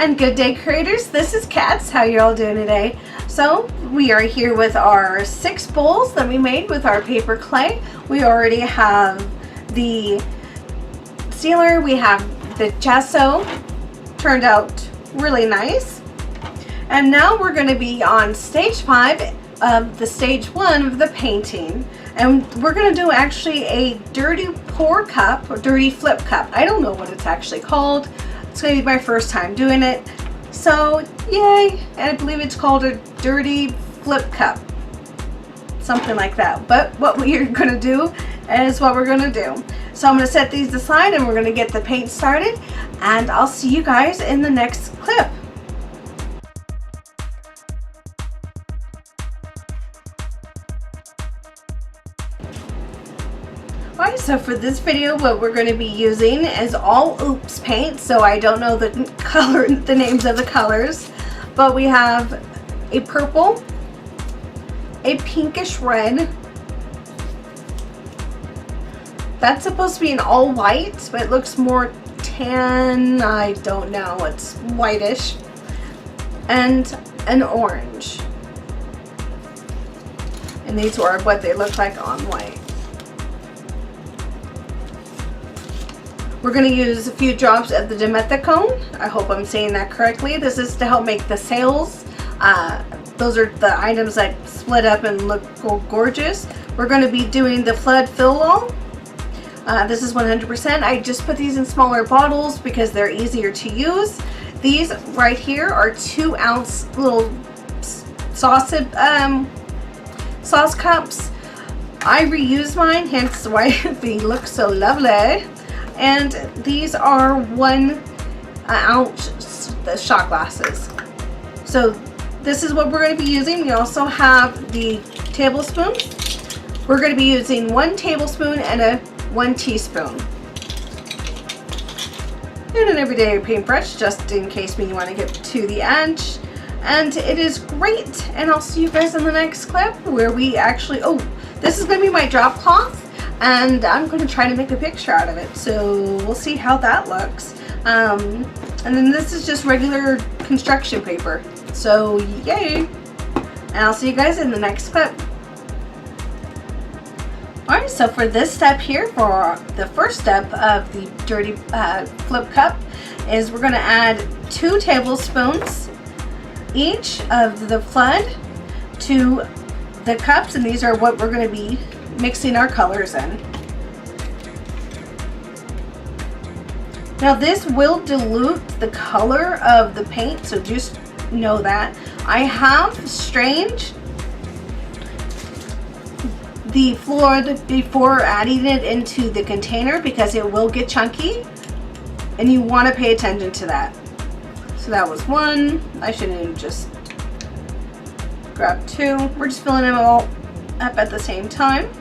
And good day, creators. This is Katz. How you all doing today? So we are here with our 6 bowls that we made with our paper clay. We already have the sealer, we have the gesso, turned out really nice. And now we're going to be on stage 5 of the stage 1 of the painting. And we're going to do actually a dirty pour cup or dirty flip cup. I don't know what it's actually called. It's going to be my first time doing it. So yay! And I believe it's called a dirty flip cup. Something like that. But what we're going to do is what we're going to do. So I'm going to set these aside and we're going to get the paint started. And I'll see you guys in the next clip. Alright, so for this video what we're going to be using is all oops paint, so I don't know the names of the colors, but we have a purple, a pinkish red, that's supposed to be an all white, but it looks more tan, I don't know, it's whitish, and an orange, and these are what they look like on white. We're going to use a few drops of the Dimethicone. I hope I'm saying that correctly. This is to help make the sails. Those are the items that split up and look gorgeous. We're going to be doing the Floetrol. This is 100%. I just put these in smaller bottles because they're easier to use. These right here are 2-ounce little sauce cups. I reuse mine, hence why they look so lovely. And these are 1 ounce shot glasses. So this is what we're going to be using. We also have the tablespoon. We're going to be using 1 tablespoon and 1 teaspoon. And an everyday paintbrush, just in case when you want to get to the edge. And it is great. And I'll see you guys in the next clip where we actually, this is going to be my drop cloth. And I'm going to try to make a picture out of it, so we'll see how that looks. And then this is just regular construction paper, so yay! And I'll see you guys in the next clip. Alright, so for this step here, for the first step of the dirty flip cup, is we're going to add 2 tablespoons each of the flood to the cups, and these are what we're going to be mixing our colors in. Now this will dilute the color of the paint, so just know that. I have strained the fluid before adding it into the container because it will get chunky and you want to pay attention to that. So that was 1. I should have just grabbed 2. We're just filling them all up at the same time.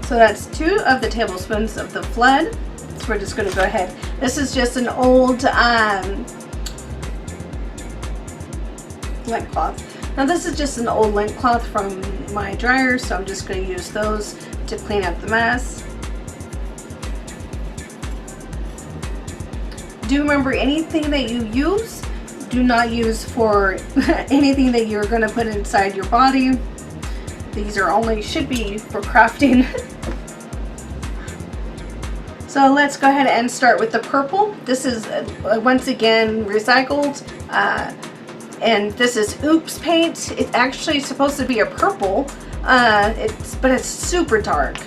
So that's 2 of the tablespoons of the flood. So we're just going to go ahead. This is just an old lint cloth. Now this is just an old lint cloth from my dryer, so I'm just going to use those to clean up the mess. Do remember, anything that you use, do not use for anything that you're going to put inside your body. These are only, should be for crafting. So let's go ahead and start with the purple. This is once again recycled, and this is oops paint. It's actually supposed to be a purple, but it's super dark.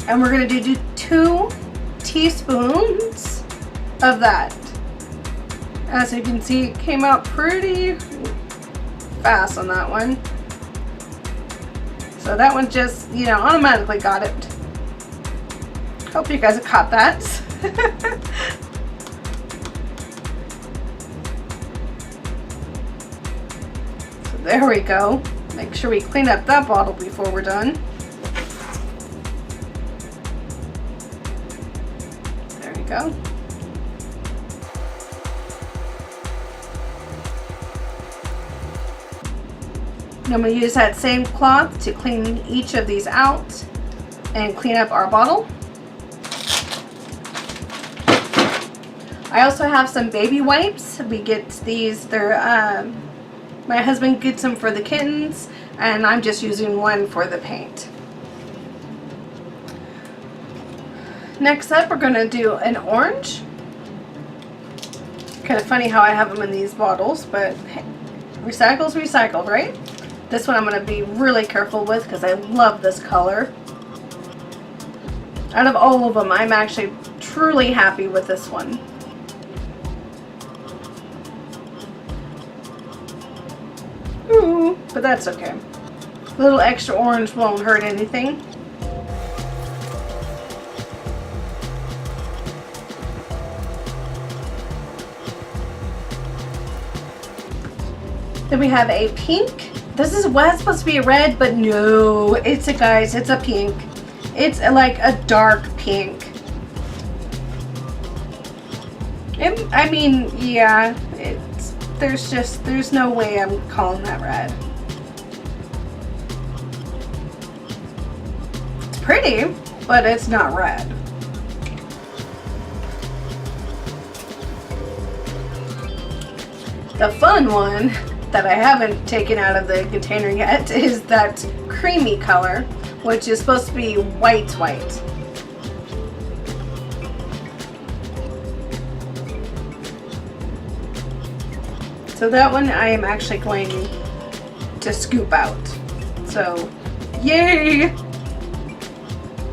And we're gonna do 2 teaspoons of that. As you can see, it came out pretty fast on that one. So that one just, automatically got it. Hope you guys have caught that. So there we go. Make sure we clean up that bottle before we're done. go. And I'm going to use that same cloth to clean each of these out and clean up our bottle. I also have some baby wipes. We get these, they're, my husband gets them for the kittens, and I'm just using one for the paint. Next up, we're going to do an orange. Kind of funny how I have them in these bottles, but hey, recycle's recycled, right? This one I'm going to be really careful with because I love this color. Out of all of them, I'm actually truly happy with this one. Ooh, but that's okay. A little extra orange won't hurt anything. Then we have a pink. This is was supposed to be a red, but no, it's a, guys, it's a pink. It's like a dark pink. I mean, yeah, there's no way I'm calling that red. It's pretty, but it's not red. The fun one that I haven't taken out of the container yet is that creamy color, which is supposed to be white. So that one I am actually going to scoop out. So, yay!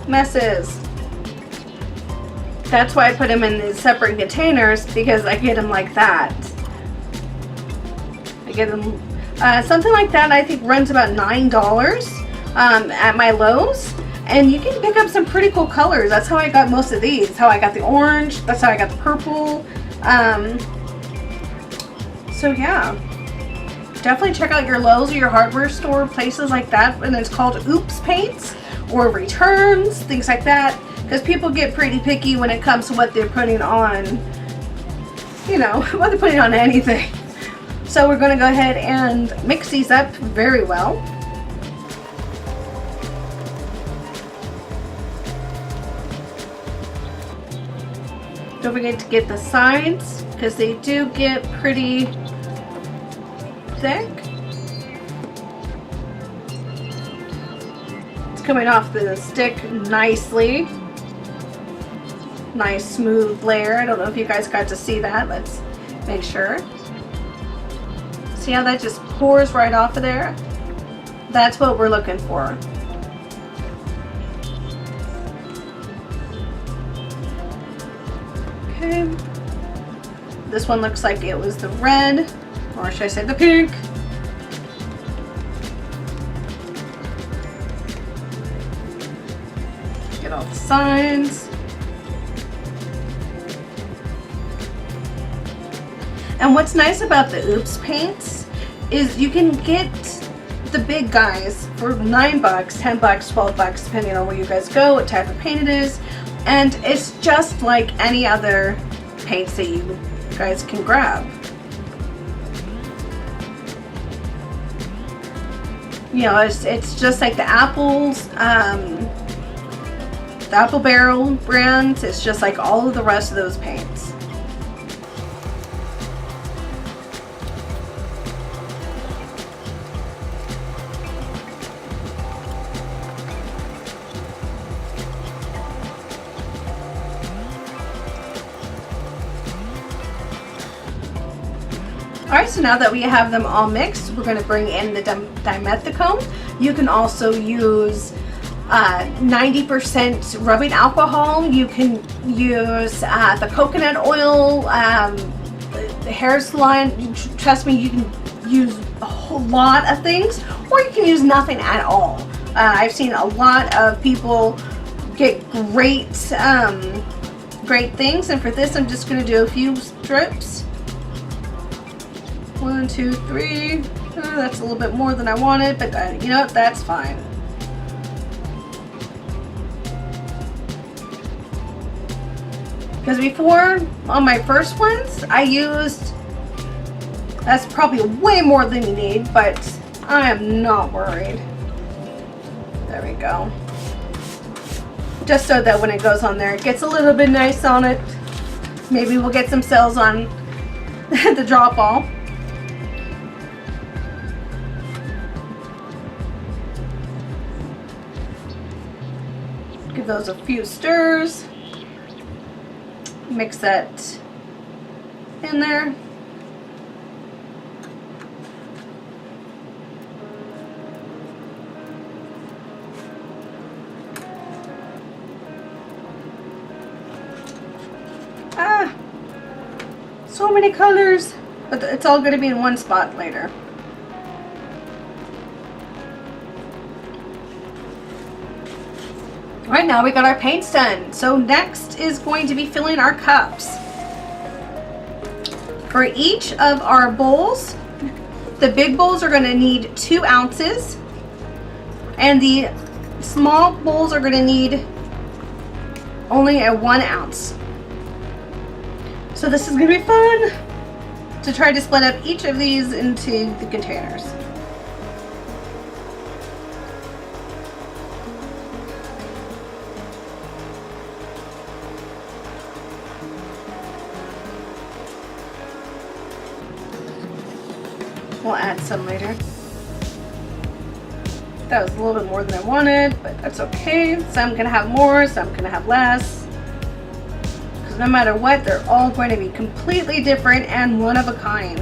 Messes. That's why I put them in these separate containers, because I get them like that. Get them something like that. I think runs about $9 at my Lowe's, and you can pick up some pretty cool colors. That's how I got most of these. That's how I got the orange. That's how I got the purple. So yeah, definitely check out your Lowe's or your hardware store, places like that. And it's called Oops Paints or returns, things like that, because people get pretty picky when it comes to what they're putting on. You know, what they're putting on anything. So we're going to go ahead and mix these up very well. Don't forget to get the sides, because they do get pretty thick. It's coming off the stick nicely. Nice smooth layer. I don't know if you guys got to see that. Let's make sure. See how that just pours right off of there? That's what we're looking for. Okay. This one looks like it was the red, or should I say the pink? Get all the sides. And what's nice about the Oops paints is you can get the big guys for $9, $10, $12, depending on where you guys go, what type of paint it is. And it's just like any other paints that you guys can grab. You know, it's just like the apples, the Apple Barrel brands. It's just like all of the rest of those paints. Alright, so now that we have them all mixed, we're going to bring in the Dimethicone. You can also use 90% rubbing alcohol. You can use the coconut oil, the hair salon. Trust me, you can use a whole lot of things, or you can use nothing at all. I've seen a lot of people get great things, and for this I'm just going to do a few strips. 1, 2, 3. That's a little bit more than I wanted, but you know what? That's fine. Because before, on my first ones, I used, that's probably way more than you need, but I am not worried. There we go. Just so that when it goes on there, it gets a little bit nice on it. Maybe we'll get some sales on the drop ball. Give those a few stirs. Mix that in there. So many colors, but it's all going to be in one spot later. Right now we got our paints done. So next is going to be filling our cups. For each of our bowls, the big bowls are going to need 2 ounces, and the small bowls are going to need only a 1 ounce. So this is going to be fun to try to split up each of these into the containers. We'll add some later. That was a little bit more than I wanted, but that's okay. Some can have more, some can have less. Because no matter what, they're all going to be completely different and one of a kind.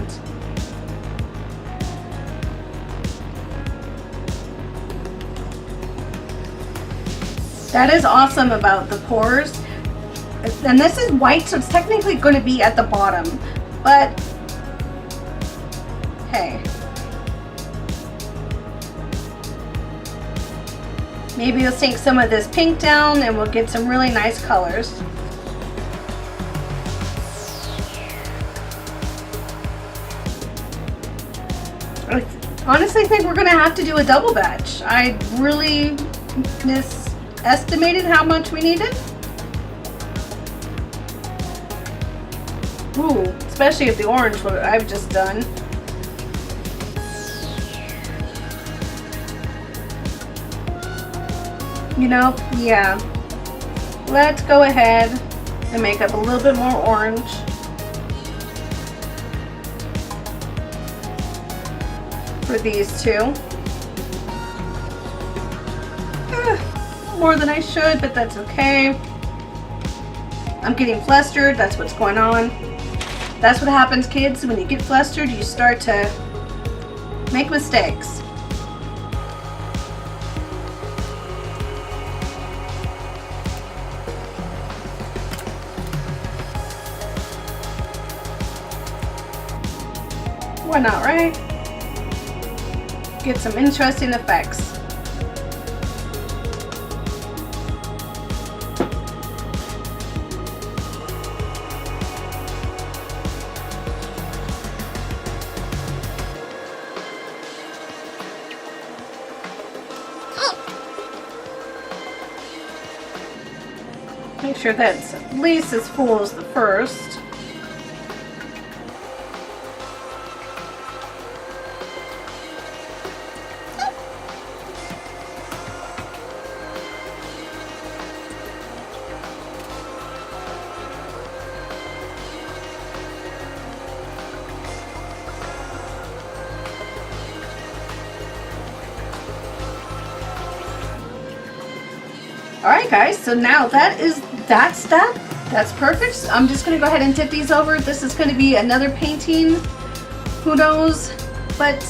That is awesome about the pours. And this is white, so it's technically going to be at the bottom. But hey, maybe we'll sink some of this pink down and we'll get some really nice colors. I honestly think we're going to have to do a double batch. I really misestimated how much we needed. Ooh, especially if the orange, what I've just done. You know, yeah. Let's go ahead and make up a little bit more orange. For these two. More than I should, but that's okay. I'm getting flustered, that's what's going on. That's what happens, kids. When you get flustered, you start to make mistakes. Why not, right? Get some interesting effects. Make sure that's at least as full as the first. Alright guys, so now that's that. That's perfect. So I'm just going to go ahead and tip these over. This is going to be another painting. Who knows? But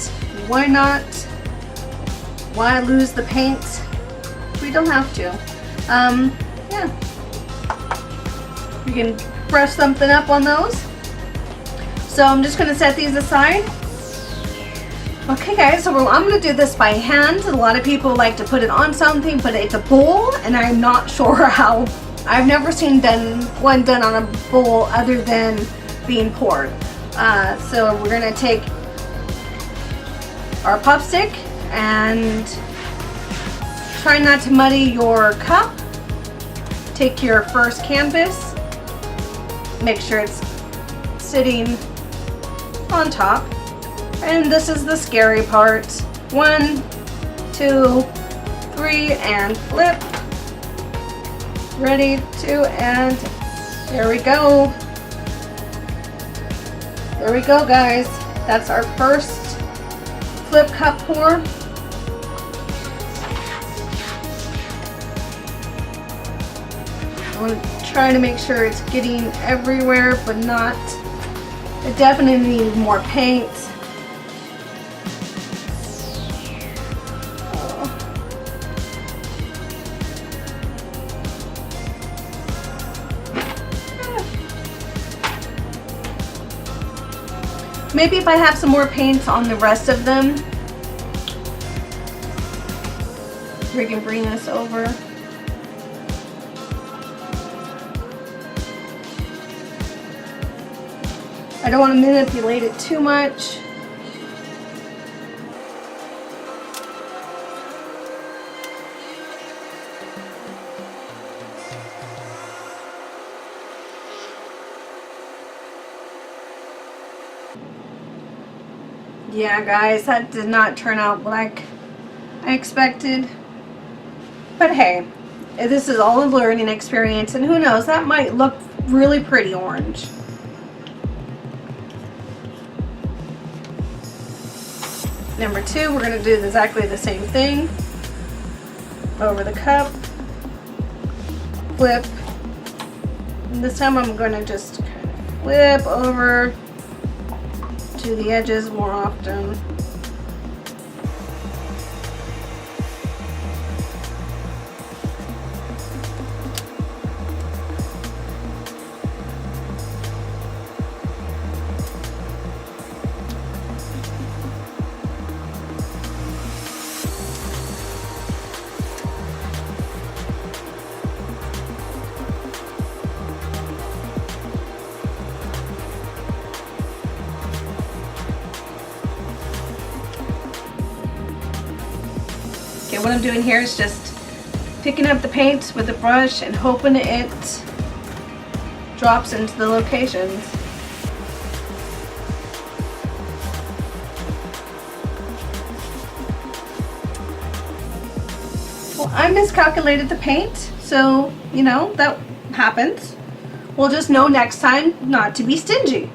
why not? Why lose the paint? We don't have to. Yeah. You can brush something up on those. So I'm just going to set these aside. Okay guys, so I'm going to do this by hand. A lot of people like to put it on something, but it's a bowl, and I'm not sure how. I've never seen one done on a bowl other than being poured. So we're going to take our pop stick and try not to muddy your cup. Take your first canvas make sure it's sitting on top. And this is the scary part. 1, 2, 3, and flip. Ready to, and there we go. There we go, guys. That's our first flip cup pour. I want to try to make sure it's getting everywhere, but not. It definitely needs more paint. Maybe if I have some more paint on the rest of them, we can bring this over. I don't want to manipulate it too much. Yeah, guys, that did not turn out like I expected. But hey, this is all a learning experience, and who knows, that might look really pretty orange. Number 2, we're going to do exactly the same thing. Over the cup, flip. And this time I'm going to just kind of flip over to the edges more often. Okay, what I'm doing here is just picking up the paint with a brush and hoping it drops into the locations. Well, I miscalculated the paint, so, you know, that happens. We'll just know next time not to be stingy.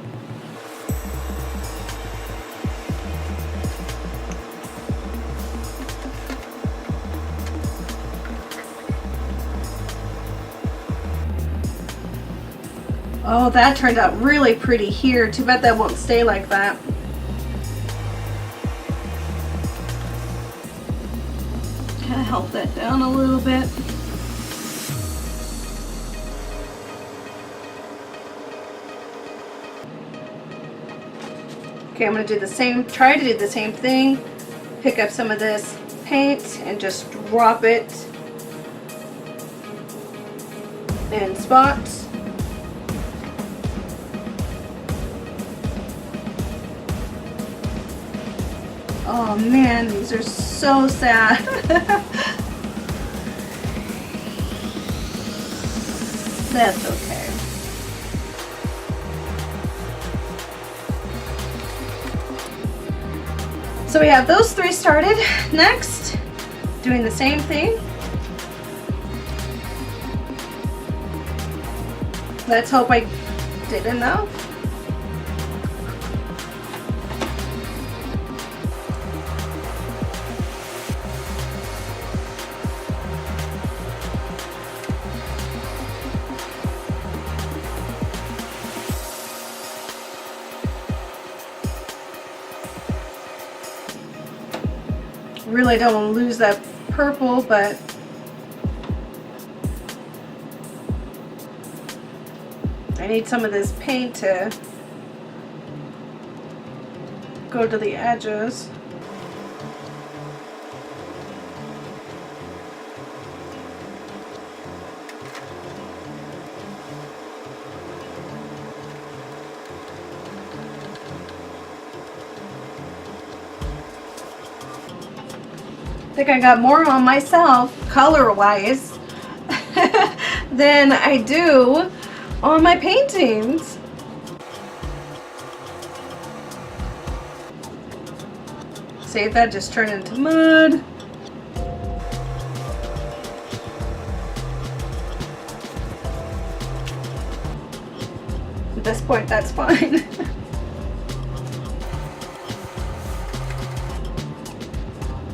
Oh, that turned out really pretty here. Too bad that won't stay like that. Kind of help that down a little bit. Okay, I'm going to do the same, try to do the same thing. Pick up some of this paint and just drop it in spots. Oh man, these are so sad. That's okay. So we have those 3 started. Next, doing the same thing. Let's hope I did enough. Really don't want to lose that purple, but I need some of this paint to go to the edges. I think I got more on myself color-wise than I do on my paintings. See if that just turned into mud. At this point, that's fine.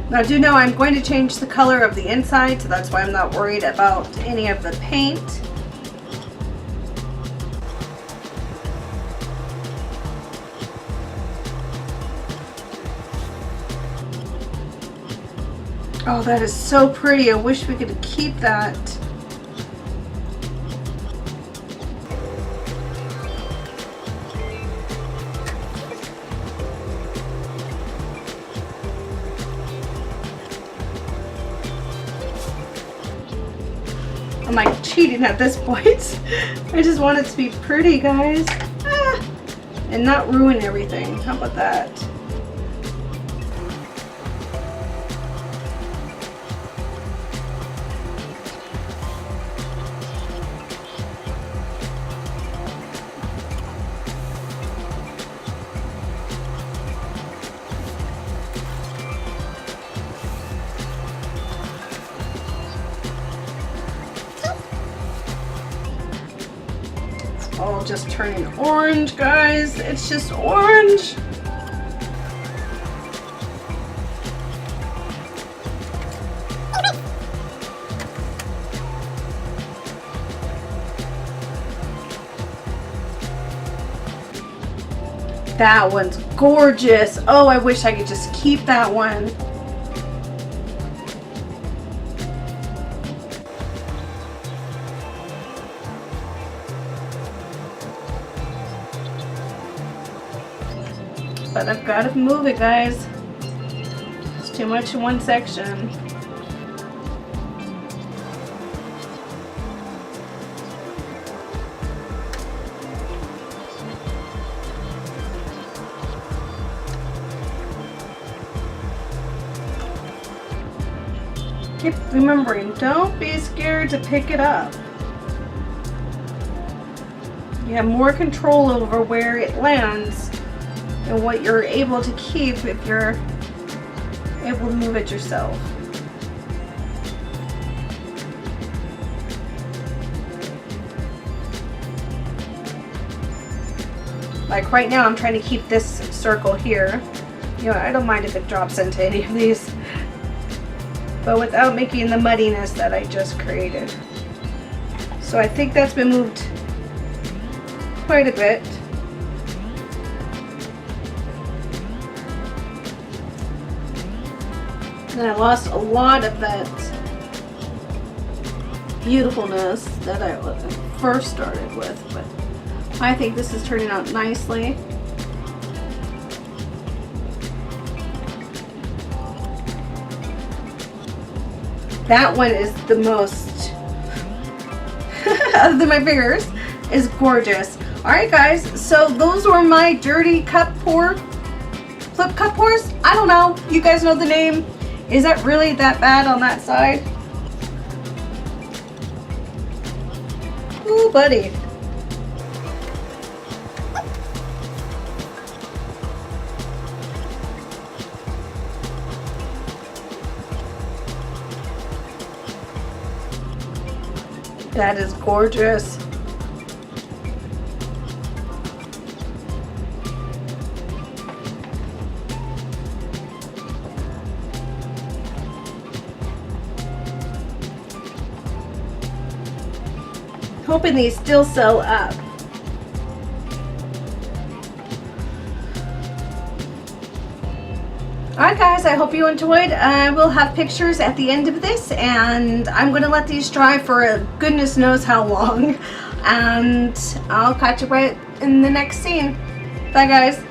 Now do know I'm going to change the color of the inside, so that's why I'm not worried about any of the paint. Oh, that is so pretty. I wish we could keep that. I'm like cheating at this point. I just want it to be pretty, guys. And not ruin everything. How about that? All just turning orange, guys. It's just orange. That one's gorgeous. Oh, I wish I could just keep that one. But I've got to move it, guys. It's too much in one section. Keep remembering, don't be scared to pick it up. You have more control over where it lands and what you're able to keep if you're able to move it yourself. Like right now I'm trying to keep this circle here. You know, I don't mind if it drops into any of these, but without making the muddiness that I just created. So I think that's been moved quite a bit. And I lost a lot of that beautifulness that I first started with, but I think this is turning out nicely. That one is the most, other than my fingers, is gorgeous. Alright guys, so those were my dirty cup pour, flip cup pours? I don't know, you guys know the name. Is that really that bad on that side? Ooh, buddy. That is gorgeous. Hoping these still sew up. Alright guys, I hope you enjoyed. I will have pictures at the end of this, and I'm going to let these dry for goodness knows how long. And I'll catch you right in the next scene. Bye guys.